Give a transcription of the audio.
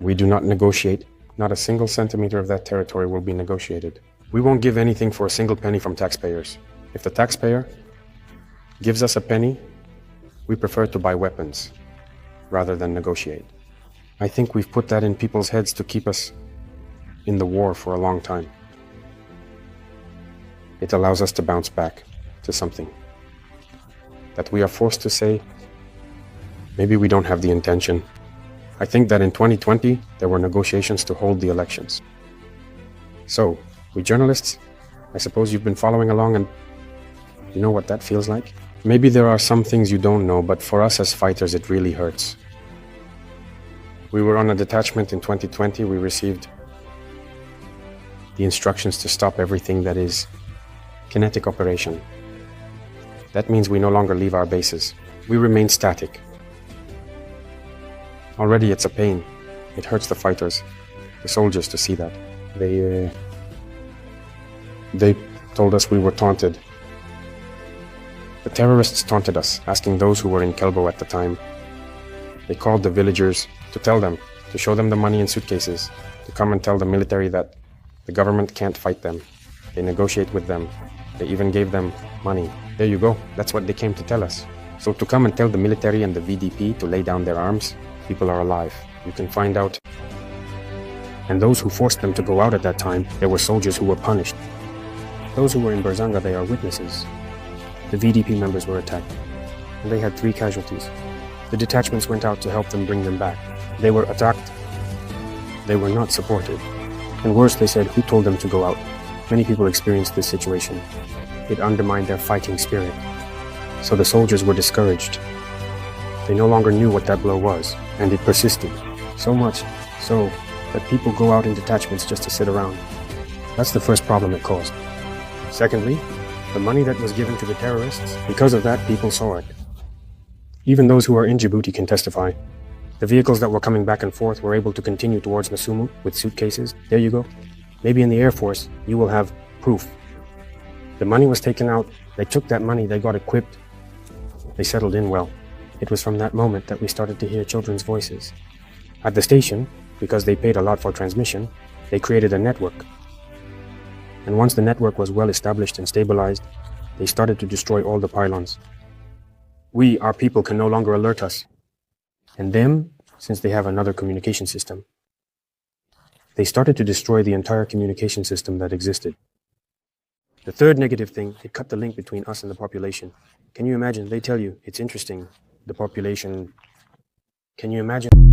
We do not negotiate. Not a single centimeter of that territory will be negotiated. We won't give anything for a single penny from taxpayers. If the taxpayer gives us a penny, we prefer to buy weapons rather than negotiate. I think we've put that in people's heads to keep us in the war for a long time. It allows us to bounce back to something that we are forced to say, maybe we don't have the intention. I think that in 2020, there were negotiations to hold the elections. So, we journalists, I suppose you've been following along and you know what that feels like? Maybe there are some things you don't know, but for us as fighters, it really hurts. We were on a detachment in 2020. We received the instructions to stop everything that is kinetic operation. That means we no longer leave our bases. We remain static. Already it's a pain. It hurts the fighters, the soldiers to see that. They told us we were taunted. The terrorists taunted us, asking those who were in Kelbo at the time. They called the villagers to tell them, to show them the money in suitcases, to come and tell the military that the government can't fight them. They negotiate with them. They even gave them money. There you go. That's what they came to tell us. So to come and tell the military and the VDP to lay down their arms, people are alive. You can find out. And those who forced them to go out at that time, there were soldiers who were punished. Those who were in Berzanga, they are witnesses. The VDP members were attacked, and they had 3 casualties. The detachments went out to help them bring them back. They were attacked. They were not supported. And worse, they said, who told them to go out? Many people experienced this situation. It undermined their fighting spirit. So the soldiers were discouraged. They no longer knew what that blow was, and it persisted. So much so that people go out in detachments just to sit around. That's the first problem it caused. Secondly, the money that was given to the terrorists, because of that, people saw it. Even those who are in Djibouti can testify. The vehicles that were coming back and forth were able to continue towards Masumu with suitcases. There you go. Maybe in the Air Force, you will have proof. The money was taken out. They took that money. They got equipped. They settled in well. It was from that moment that we started to hear children's voices. At the station, because they paid a lot for transmission, they created a network. And once the network was well established and stabilized, they started to destroy all the pylons. We, our people, can no longer alert us. And them, since they have another communication system, they started to destroy the entire communication system that existed. The third negative thing, it cut the link between us and the population. Can you imagine? They tell you, it's interesting, the population. Can you imagine?